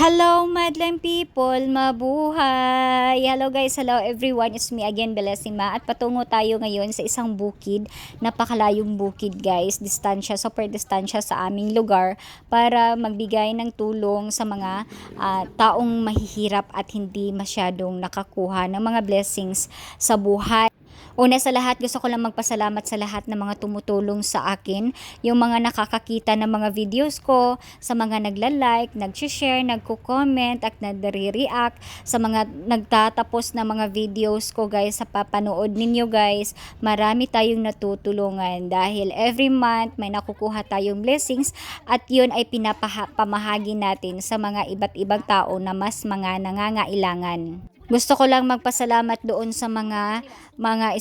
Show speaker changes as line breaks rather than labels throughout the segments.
Hello, madlang people! Mabuhay! Hello guys, hello everyone. It's me again, Belesima. At patungo tayo ngayon sa isang bukid. Napakalayong bukid guys. Distansya, super distansya sa aming lugar para magbigay ng tulong sa mga taong mahihirap at hindi masyadong nakakuha ng mga blessings sa buhay. Una sa lahat, gusto ko lang magpasalamat sa lahat ng mga tumutulong sa akin, yung mga nakakakita ng mga videos ko, sa mga nagla-like, nag-share, nagko-comment at nagre-react, sa mga nagtatapos na mga videos ko guys, sa papanood ninyo guys. Marami tayong natutulungan dahil every month may nakukuha tayong blessings at yun ay pinapamahagi natin sa mga iba't ibang tao na mas mga nangangailangan. Gusto ko lang magpasalamat doon sa mga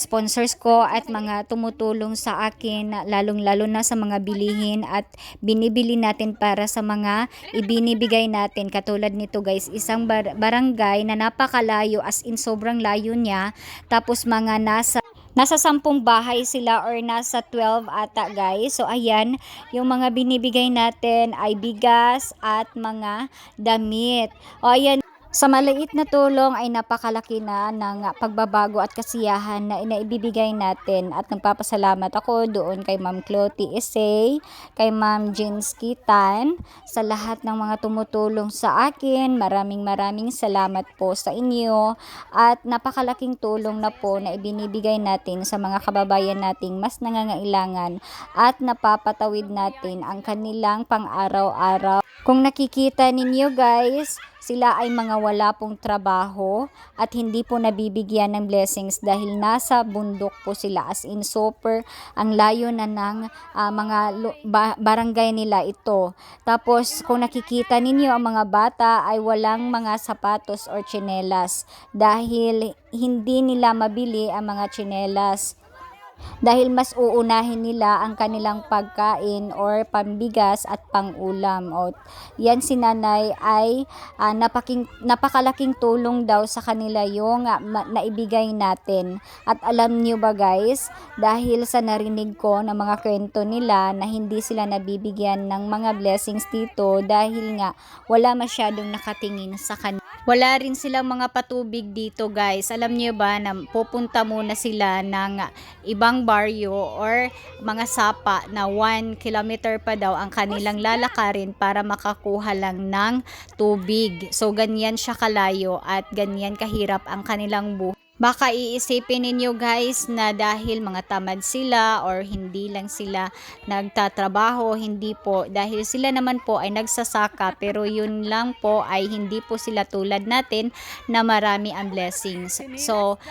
sponsors ko at mga tumutulong sa akin, lalong-lalo na sa mga bilihin at binibili natin para sa mga ibinibigay natin. Katulad nito guys, isang barangay na napakalayo, as in sobrang layo niya, tapos mga nasa 10 bahay sila or nasa 12 ata guys. So ayan, yung mga binibigay natin ay bigas at mga damit. O ayan, sa maliit na tulong ay napakalaki na ng pagbabago at kasiyahan na inaibibigay natin, at nagpapasalamat ako doon kay Ma'am Clotty Isay, kay Ma'am Jinsky Tan, sa lahat ng mga tumutulong sa akin. Maraming salamat po sa inyo at napakalaking tulong na po na ibinibigay natin sa mga kababayan nating mas nangangailangan at napapatawid natin ang kanilang pang-araw-araw. Kung nakikita ninyo guys, sila ay mga wala pong trabaho at hindi po nabibigyan ng blessings dahil nasa bundok po sila, as in super ang layo na ng mga barangay nila ito. Tapos kung nakikita ninyo, ang mga bata ay walang mga sapatos or tsinelas dahil hindi nila mabili ang mga tsinelas. Dahil mas uunahin nila ang kanilang pagkain or pambigas at pangulam. O, yan si nanay ay napakalaking tulong daw sa kanila yung naibigay natin. At alam nyo ba guys, dahil sa narinig ko ng mga kwento nila na hindi sila nabibigyan ng mga blessings dito dahil nga wala masyadong nakatingin sa kanila. Wala rin silang mga patubig dito guys. Alam niyo ba na pupunta muna sila ng ibang baryo or mga sapa na 1 kilometer pa daw ang kanilang lalakarin para makakuha lang ng tubig. So ganyan siya kalayo at ganyan kahirap ang kanilang buhay. Baka iisipin ninyo guys na dahil mga tamad sila or hindi lang sila nagtatrabaho. Hindi po, dahil sila naman po ay nagsasaka, pero yun lang po ay hindi po sila tulad natin na marami ang blessings. So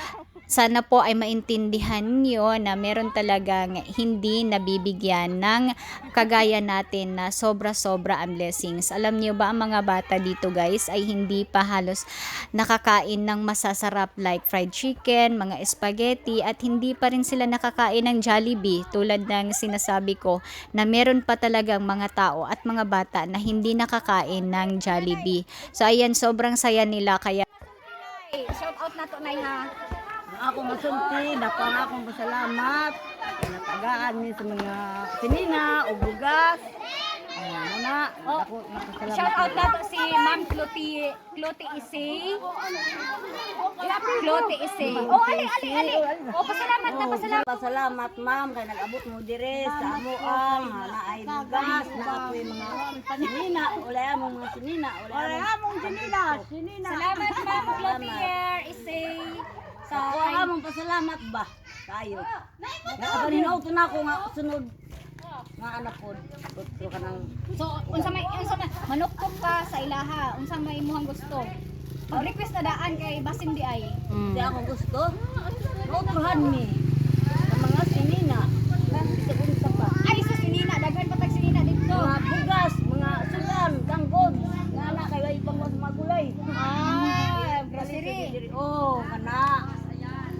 sana po ay maintindihan nyo na meron talagang hindi nabibigyan ng kagaya natin na sobra-sobra ang blessings. Alam nyo ba, ang mga bata dito guys ay hindi pa halos nakakain ng masasarap like fried chicken, mga spaghetti, at hindi pa rin sila nakakain ng Jollibee. Tulad ng sinasabi ko na meron pa talagang mga tao at mga bata na hindi nakakain ng Jollibee. So ayan, sobrang saya nila. Kaya shout out na to na ha.
Ako masulti, dakang akong pasalamat. Natagaan ni sa mga sinina o bugas. Ayan na.
Shout out na to si Ma'am Clotty Isay. Clotty Isay. Oh, ali. Oh, pasalamat na, pasalamat.
Pasalamat ma'am kay nag-abot mo dire sa amuang na ay bugas na ako'y mga sinina. Ulay among mga sinina. Ulay among sinina.
Salamat Ma'am Clotty Isay.
So, among pasalamat ba? Kayo. Nakaninaw ko na ako nga sunod nga anak ko. Tutro ka ng...
So, unsa may manuktok ka sa ilaha, unsa may imuhang gusto. Mag-request na daan kay Basim di ay.
Di ako gusto. Tutrohan mi. Sa mga sinina. Isa pa.
Ay, sa sinina, daghan patag sinina dito.
Mga bugas, mga sulan, ganggod. Nga na kayo ipang mga magulay.
Grocery.
Oh, kana.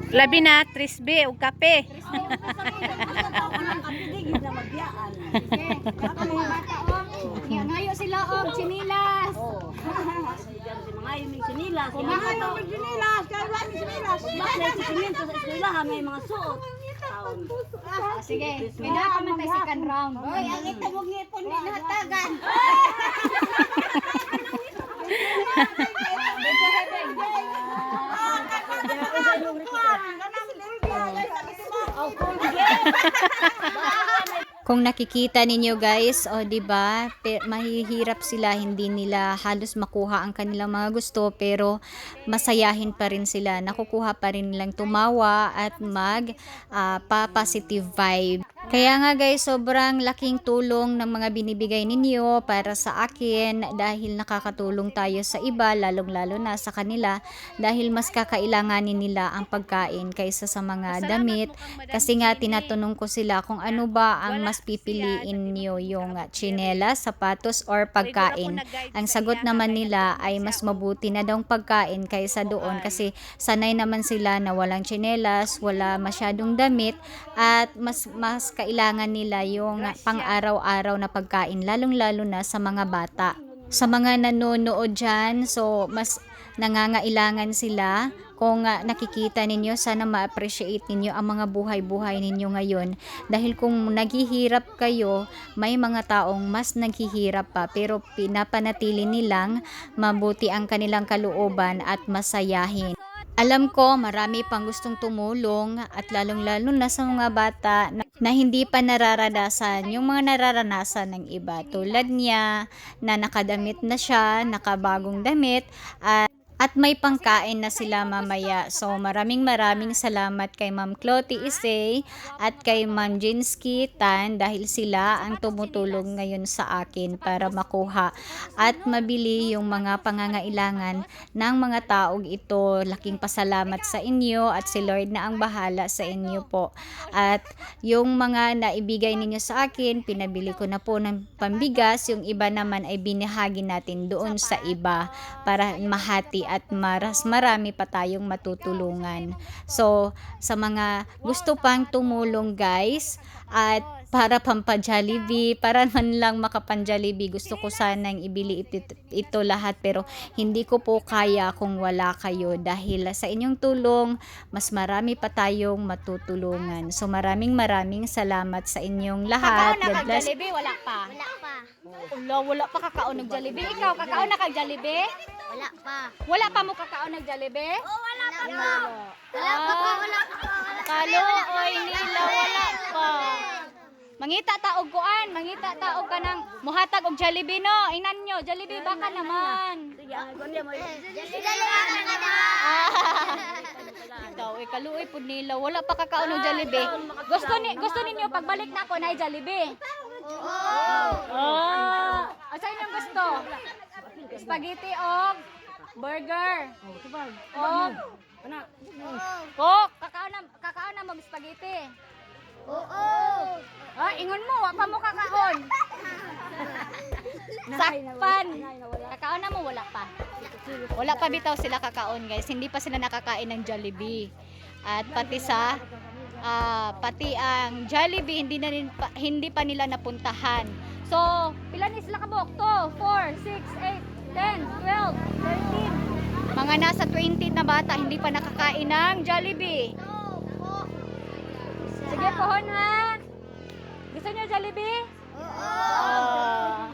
Labi na, trisbe o kape.
Anong kapidigid na magyaan.
Ngayo sila og chinilas.
Oh. Mga yung sinilas.
Mga yung
sinilas. Kaya wala yung sinilas. Bakit si Siminto sa eskwelahan may mga suot.
Sige, may napaman tayo second round.
Oy, ang itagog ngipon ni nahatagan.
Kung nakikita ninyo guys, o di ba, mahihirap sila, hindi nila halos makuha ang kanilang mga gusto, pero masayahin pa rin sila, nakukuha pa rin nilang tumawa at pa-positive vibe. Kaya nga guys, sobrang laking tulong ng mga binibigay ninyo para sa akin dahil nakakatulong tayo sa iba, lalong-lalo na sa kanila dahil mas kakailanganin nila ang pagkain kaysa sa mga damit. Kasi nga tinatanong ko sila kung ano ba ang mas pipiliin niyo, yung tsinelas, sapatos or pagkain. Ang sagot naman nila ay mas mabuti na daw pagkain kaysa doon kasi sanay naman sila na walang tsinelas, wala masyadong damit at mas kailangan nila yung pang-araw-araw na pagkain, lalong-lalo na sa mga bata. Sa mga nanonood dyan, so mas nangangailangan sila. Kung nakikita ninyo, sana ma-appreciate ninyo ang mga buhay-buhay ninyo ngayon. Dahil kung naghihirap kayo, may mga taong mas naghihirap pa, pero pinapanatili nilang mabuti ang kanilang kalooban at masayahin. Alam ko marami pang gustong tumulong at lalong-lalo na sa mga bata na hindi pa nararanasan yung mga nararanasan ng iba. Tulad niya na nakadamit na siya, nakabagong damit at may pangkain na sila mamaya. So maraming salamat kay Ma'am Clotty Isay at kay Ma'am Jinsky Tan dahil sila ang tumutulong ngayon sa akin para makuha at mabili yung mga pangangailangan ng mga taong ito. Laking pasalamat sa inyo at si Lord na ang bahala sa inyo po. At yung mga naibigay ninyo sa akin, pinabili ko na po ng pambigas. Yung iba naman ay binahagi natin doon sa iba para mahati at marami pa tayong matutulungan. So, sa mga gusto pang tumulong guys, at para pampa-Jollibee, para man lang makapan-Jollibee, gusto ko sanang ibili ito lahat pero hindi ko po kaya kung wala kayo dahil sa inyong tulong, mas marami pa tayong matutulungan. So, maraming salamat sa inyong lahat. God bless.
Jollibee, wala pa. Wala pa kakaon ng Jollibee. Ikaw, kakaon na kag Jollibee?
Wala pa.
Wala pa mo kakaon ng Jollibee?
Wala pa.
Kalo, oy, nila, wala pa. Mangita taog kuan, mangita taog ka ng muhatag og Jollibee no. Ingnan nyo, Jollibee baka naman. Ikaw, kaluoy pud nila, wala pa kakaon ng Jollibee. Gusto ninyo pagbalik na ako na Jollibee? Oh. Asa inyong gusto? Spaghetti o burger? Kakaon na mag spaghetti. Ingon mo, wa pa mo kakaon. Sakpan. Kakaon na mo, wala pa. Wala pa bitaw sila kakaon guys. Hindi pa sila nakakain ng Jollibee. At pati ang Jollibee hindi pa nila napuntahan. So, pila ni sila kabok? 2, 4, 6, 8, 10, 12, 13. Mga nasa 20 na bata hindi pa nakakain ng Jollibee. Sige pohon ha. Gusto niyo Jollibee? Oo.